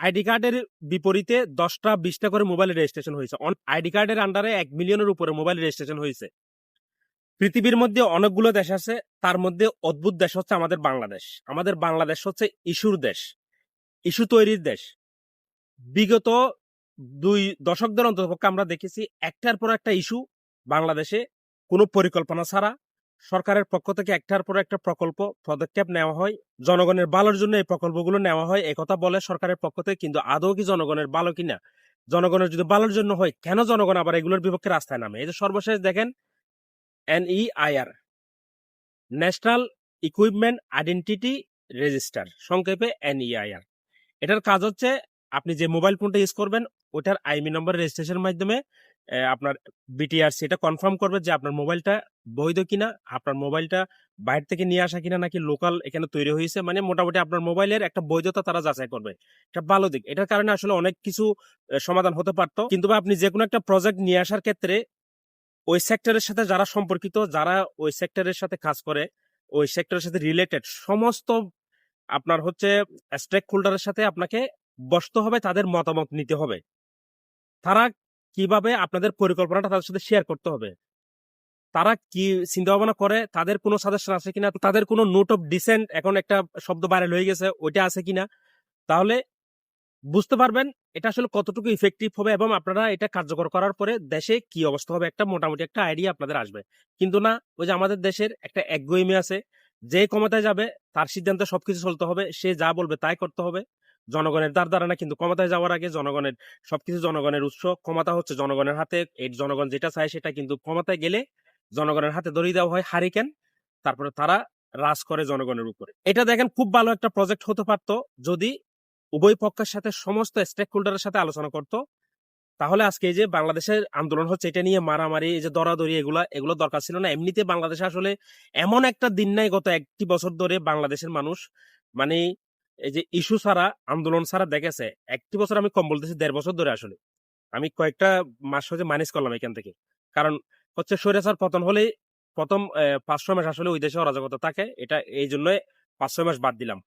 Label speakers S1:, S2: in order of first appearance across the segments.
S1: ID কার্ডের বিপরীতে 10টা 20টা করে মোবাইল রেজিস্ট্রেশন হয়েছে। আইডি কার্ডের আন্ডারে 1 মিলিয়নের উপরে মোবাইল রেজিস্ট্রেশন হয়েছে। পৃথিবীর মধ্যে অনেকগুলো দেশ আছে, তার মধ্যে অদ্ভুত দেশ হচ্ছে আমাদের বাংলাদেশ। আমাদের বাংলাদেশ হচ্ছে ইস্যুর দেশ, ইস্যু তৈরির দেশ। বিগত 2 দশকদের অন্ততপক্ষে আমরা দেখেছি একটার পর একটা ইস্যু বাংলাদেশে কোনো পরিকল্পনা ছাড়া সরকারের পক্ষ থেকে একটার পর একটা প্রকল্প পদক্ষেপ নেওয়া হয়, জনগণের ভালোর জন্য এই প্রকল্পগুলো নেওয়া হয় একথা বলে সরকারের পক্ষ থেকে, কিন্তু আদৌ কি জনগণের ভালো কিনা, জনগণের যদি ভালোর জন্য হয় কেন জনগণ আবার এগুলোর বিপক্ষে রাস্তায় নামে? এই যে সর্বশেষ দেখেন NEIR, national equipment identity register, সংক্ষেপে NEIR। এটার কাজ হচ্ছে আপনি যে মোবাইল ফোনটা ইউজ করবেন ওটার আইএমই নম্বর রেজিস্ট্রেশনের মাধ্যমে আপনার বিটিআরসি এটা কনফার্ম করবে যে আপনার মোবাইলটা বৈধ কিনা, আপনার মোবাইলটা বাইরে থেকে নিয়ে আসা কিনা নাকি লোকাল এখানে তৈরি হয়েছে, মানে মোটামুটি আপনার মোবাইলের একটা বৈধতা তারা যাচাই করবে। এটা ভালো দিক। এটার কারণে আসলে অনেক কিছু সমাধান হতে পারতো, কিন্তু আপনি যে কোনো একটা প্রজেক্ট নিয়ে আসার ক্ষেত্রে ওই সেক্টরের সাথে যারা সম্পর্কিত, যারা ওই সেক্টরের সাথে কাজ করে, ওই সেক্টরের সাথে রিলেটেড সমস্ত আপনার হচ্ছে স্টেক হোল্ডারের সাথে আপনাকে বসতে হবে, তাদের মতামত নিতে হবে। তারা কিভাবে আপনাদের পরিকল্পনাটা তাদের সাথে শেয়ার করতে হবে, তারা কি চিন্তা ভাবনা করে, তাদের কোনো সাজেশন আছে কিনা, তাদের কোনো নোট অফ ডিসেন্ট এখন একটা শব্দ ভাইরাল হয়ে গেছে ওইটা আছে কিনা, তাহলে বুঝতে পারবেন এটা আসলে কতটুকু ইফেক্টিভ হবে এবং আপনারা এটা কার্যকর করার পরে দেশে কি অবস্থা হবে একটা মোটামুটি একটা আইডিয়া আপনাদের আসবে। কিন্তু না, ওই যে আমাদের দেশের একটা একগুঁয়েমি আছে, যে ক্ষমতায় যাবে তার সিদ্ধান্তে সবকিছু চলতে হবে, সে যা বলবে তাই করতে হবে। জনগণের দ্বারা না, কিন্তু ক্ষমতায় যাওয়ার আগে জনগণের সবকিছু, জনগণের উৎস, ক্ষমতা হচ্ছে জনগণের হাতে। এই জনগণ যেটা চায় সেটা, কিন্তু ক্ষমতায় গেলে জনগণের হাতে ধরিয়ে দেওয়া হয় হারিকেন, তারপরে তারা রাজ করে জনগণের উপরে। এটা দেখেন খুব ভালো একটা প্রজেক্ট হতে পারতো যদি উভয় পক্ষের সাথে সমস্ত স্টেক হোল্ডারের সাথে আলোচনা করত, তাহলে আজকে এই যে বাংলাদেশের আন্দোলন হচ্ছে এটা নিয়ে মারামারি, এই যে দরাদরি, এগুলো দরকার ছিল না। এমনিতে বাংলাদেশে আসলে এমন একটা দিন নাই গত 1টি বছর ধরে বাংলাদেশের মানুষ মানে এই যে ইস্যু ছাড়া, আন্দোলন ছাড়া দেখেছে। 1টি বছর আমি কম বলতেছি, 1.5 বছর ধরে আসলে আমি কয়েকটা মাস হচ্ছে মাইনাস করলাম এখান থেকে। কারণ হচ্ছে স্বৈরাচার পতন হলে প্রথম 5-6 মাস আসলে ওই দেশে অরাজকতা থাকে, এটা এই জন্য 5-6 মাস বাদ দিলাম।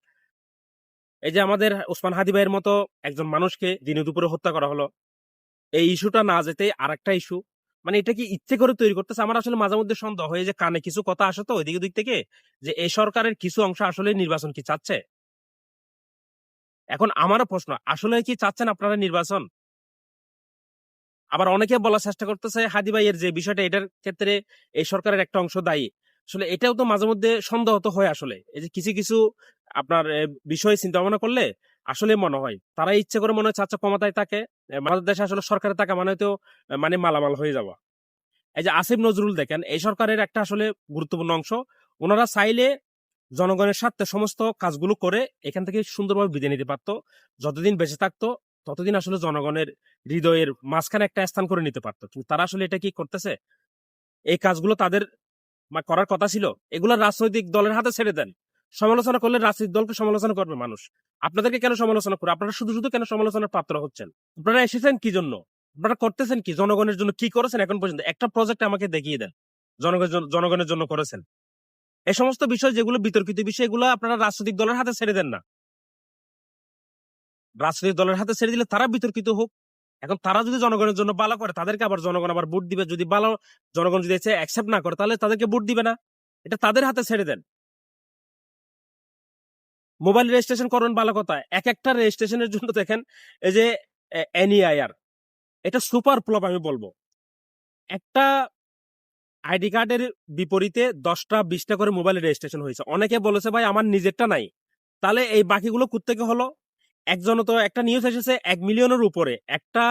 S1: এই যে আমাদের ওসমান হাদি ভাইয়ের মতো একজন মানুষকে দিনে দুপুরে হত্যা করা হলো, এই ইস্যুটা না যেতে আরেকটা ইস্যু, মানে এটা কি ইচ্ছে করে তৈরি করতেছে? আমার আসলে মাঝে মধ্যে সন্দেহ হয় যে কানে কিছু কথা আসে তো ওইদিকে দিক থেকে, যে এই সরকারের কিছু অংশ আসলে নির্বাচন কি চাচ্ছে। এখন আমারও প্রশ্ন, আসলে কি চাচ্ছেন আপনারা নির্বাচন? আবার অনেকে বলার চেষ্টা করতেছে হাদি ভাইয়ের যে বিষয়টা, এটার ক্ষেত্রে এই সরকারের একটা অংশ দায়ী। আসলে এটাও তো মাঝে মধ্যে সন্দেহ তো হয় আসলে, এই যে কিছু কিছু আপনার বিষয়ে চিন্তা ভাবনা করলে আসলে মনে হয় তারা ইচ্ছে করে মনে হচ্ছে আচ্ছা ক্ষমতায় থাকে, আমাদের দেশে আসলে সরকারে থাকা মানে তো মানে মালামাল হয়ে যাওয়া। এই যে আসিফ নজরুল দেখেন, এই সরকারের একটা আসলে গুরুত্বপূর্ণ অংশ। ওনারা চাইলে জনগণের স্বার্থে সমস্ত কাজগুলো করে এখান থেকে সুন্দরভাবে বিদায় নিতে পারতো। যতদিন বেঁচে থাকতো ততদিন আসলে জনগণের হৃদয়ের মাঝখানে একটা স্থান করে নিতে পারতো, কিন্তু তারা আসলে এটা কি করতেছে? এই কাজগুলো তাদের করার কথা ছিল, এগুলো রাজনৈতিক দলের হাতে ছেড়ে দেন। সমালোচনা করলে রাজনৈতিক দলকে সমালোচনা করবে মানুষ, আপনাদেরকে কেন সমালোচনা করে? আপনারা শুধু শুধু কেন সমালোচনার পাত্র হচ্ছেন? আপনারা এসেছেন কি জন্য? আপনারা করতেছেন কি? জনগণের জন্য কি করেছেন এখন পর্যন্ত? একটা প্রজেক্ট আমাকে দেখিয়ে দেন জনগণের জন্য করেছেন। এই সমস্ত বিষয় যেগুলো বিতর্কিত বিষয়, এগুলো আপনারা রাজনৈতিক দলের হাতে ছেড়ে দেন না। রাজনৈতিক দলের হাতে ছেড়ে দিলে তারা বিতর্কিত হোক। এখন তারা যদি জনগণের জন্য ভালো করে, তাদেরকে আবার জনগণ আবার ভোট দিবে। যদি ভালো জনগণ যদি অ্যাকসেপ্ট না করে, তাহলে তাদেরকে ভোট দিবে না। এটা তাদের হাতে ছেড়ে দেন। মোবাইল রেজিস্ট্রেশন করবেন ভালো কথা, এক একটা রেজিস্ট্রেশনের জন্য দেখেন এই যে NEIR, এটা সুপার ফ্লপ আমি বলবো। একটা আইডি কার্ডের বিপরীতে 10টা 20টা করে মোবাইল রেজিস্ট্রেশন হয়েছে। অনেকে বলেছে ভাই আমার নিজেরটা নাই, তাহলে এই বাকিগুলো কোত্থেকে হলো? একজন তো একটা নিউজ এসেছে 1 মিলিয়নের উপরে, একটা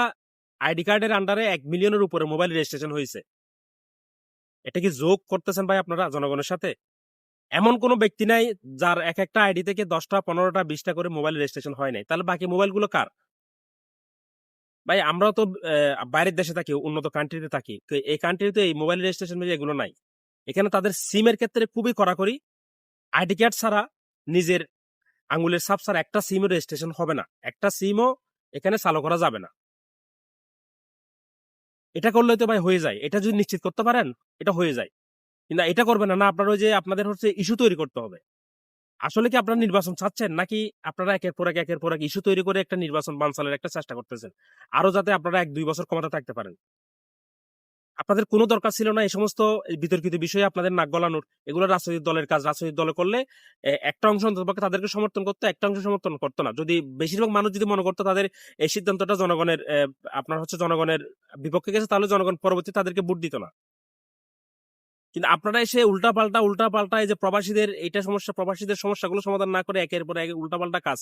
S1: আইডি কার্ডের আন্ডারে 1 মিলিয়নের উপরে মোবাইল রেজিস্ট্রেশন হয়েছে। এটা কি যোগ করতেছেন ভাই আপনারা জনগণের সাথে? এমন কোন ব্যক্তি নাই যার এক একটা আইডি থেকে 10টা 15টা 20টা করে মোবাইল রেজিস্ট্রেশন হয় নাই, তাহলে বাকি মোবাইলগুলো কার? ভাই আমরাও তো বাইরের দেশে থাকি, উন্নত কান্ট্রিতে থাকি, তো এই কান্ট্রিতে এই মোবাইল রেজিস্ট্রেশন এগুলো নাই। এখানে তাদের সিমের ক্ষেত্রে খুবই কড়াকড়ি। আইডি কার্ড ছাড়া, নিজের আঙ্গুলের ছাপ ছাড়া একটা সিমও রেজিস্ট্রেশন হবে না, একটা সিমও এখানে চালু করা যাবে না। এটা করলে তো ভাই হয়ে যায়, এটা যদি নিশ্চিত করতে পারেন এটা হয়ে যায়। কিন্তু এটা করবে না, না আপনার ওই যে আপনাদের হচ্ছে ইস্যু তৈরি করতে হবে। আসলে কি আপনারা নির্বাচন চাচ্ছেন? নাকি আপনারা একের পর এক ইস্যু তৈরি করে একটা নির্বাচন বানচালের একটা চেষ্টা করতেছেন? আরো যাতে আপনারা ১-২ বছর ক্ষমতায় থাকতে পারেন। আপনাদের কোনো দরকার ছিল না এই সমস্ত বিতর্কিত বিষয়ে আপনাদের নাক গলানোর। এগুলো রাজনৈতিক দলের কাজ। রাজনৈতিক দলে করলে একটা অংশ অন্ততপক্ষে তাদেরকে সমর্থন করত, একটা অংশ সমর্থন করত না। যদি বেশিরভাগ মানুষ যদি মনে করত তাদের এই সিদ্ধান্তটা জনগণের আপনার হচ্ছে জনগণের বিপক্ষে গেছে, তাহলে জনগণ পরবর্তীতে তাদেরকে ভোট দিত না। কিন্তু আপনারা এসে উল্টাপাল্টা এই যে প্রবাসীদের এইটা সমস্যা, প্রবাসীদের সমস্যাগুলো সমাধান না করে একের পর এক উল্টাপাল্টা কাজ।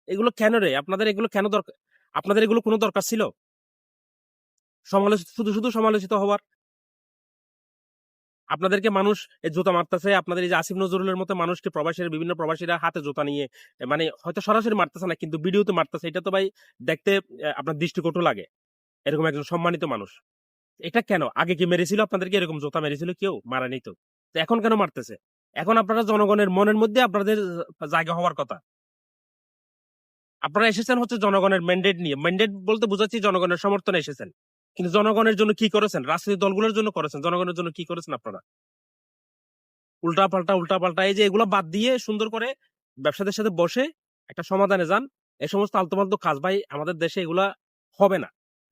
S1: এগুলো কেন রে? আপনাদের এগুলো কেন দরকার? আপনাদের এগুলো কোনো দরকার ছিল? শুধু সমালোচিত হওয়ার? আপনাদেরকে মানুষ জুতা মারতেছে। আপনাদের এই যে আসিফ নজরুলের মতো মানুষকে বিভিন্ন প্রবাসীরা হাতে জুতা নিয়ে মানে হয়তো সরাসরি মারতেছে না কিন্তু ভিডিওতে মারতেছে। এটা তো ভাই দেখতে আপনার দৃষ্টিকটু লাগে। এরকম একজন সম্মানিত মানুষ। এটা কেন? আগে কি মেরেছিল আপনাদেরকে এরকম জুতা মেরেছিল কেউ? মারেনি তো। তো এখন কেন মারতেছে? এখন আপনারা জনগণের মনের মধ্যে আপনাদের জায়গা হওয়ার কথা। আপনারা এসেছেন হচ্ছে জনগণের ম্যান্ডেট নিয়ে। ম্যান্ডেট বলতে বুঝাচ্ছি জনগণের সমর্থনে এসেছেন। কিন্তু জনগণের জন্য কি করেছেন? রাজনৈতিক দলগুলোর জন্য করেছেন। জনগণের জন্য কি করেছেন আপনারা? উল্টাপাল্টা এই যে এগুলো বাদ দিয়ে সুন্দর করে ব্যবসাদের সাথে বসে একটা সমাধানে যান। এই সমস্ত আলতু-ফালতু কাজ ভাই আমাদের দেশে এগুলা হবে না।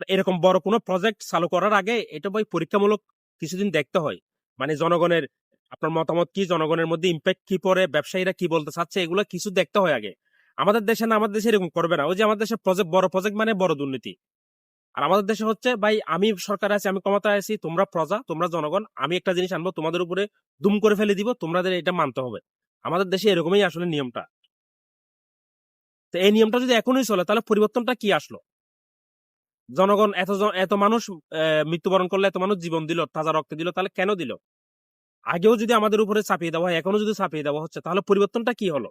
S1: এরকম বড় কোনো প্রজেক্ট চালু করার আগে এটা ভাই পরীক্ষামূলক কিছুদিন দেখতে হয়। মানে জনগণের আপনার মতামত কি? জনগণের মধ্যে ইমপ্যাক্ট কি পড়ে? ব্যবসায়ীরা কি বলতে চাচ্ছে? এগুলা কিছু দেখতে হয় আগে। আমাদের দেশে না, আমাদের দেশে এরকম করবে না। ওই যে আমাদের দেশে বড় প্রজেক্ট মানে বড় দুর্নীতি। আর আমাদের দেশে হচ্ছে ভাই আমি সরকারে আছি, আমি ক্ষমতায় আছি, তোমরা প্রজা, তোমরা জনগণ, আমি একটা জিনিস আনবো তোমাদের উপরে দুম করে ফেলে দিব, তোমাদের এটা মানতে হবে। আমাদের দেশে এরকমই আসলে নিয়মটা। তো এই নিয়মটা যদি এখনই চলে তাহলে পরিবর্তনটা কি আসলো? জনগণ এত মানুষ মৃত্যুবরণ করলে, এত মানুষ জীবন দিল, তাজা রক্ত দিল, তাহলে কেন দিল? আগেও যদি আমাদের উপরে চাপিয়ে দেওয়া হয়, এখনো যদি চাপিয়ে দেওয়া হচ্ছে, তাহলে পরিবর্তনটা কি হলো?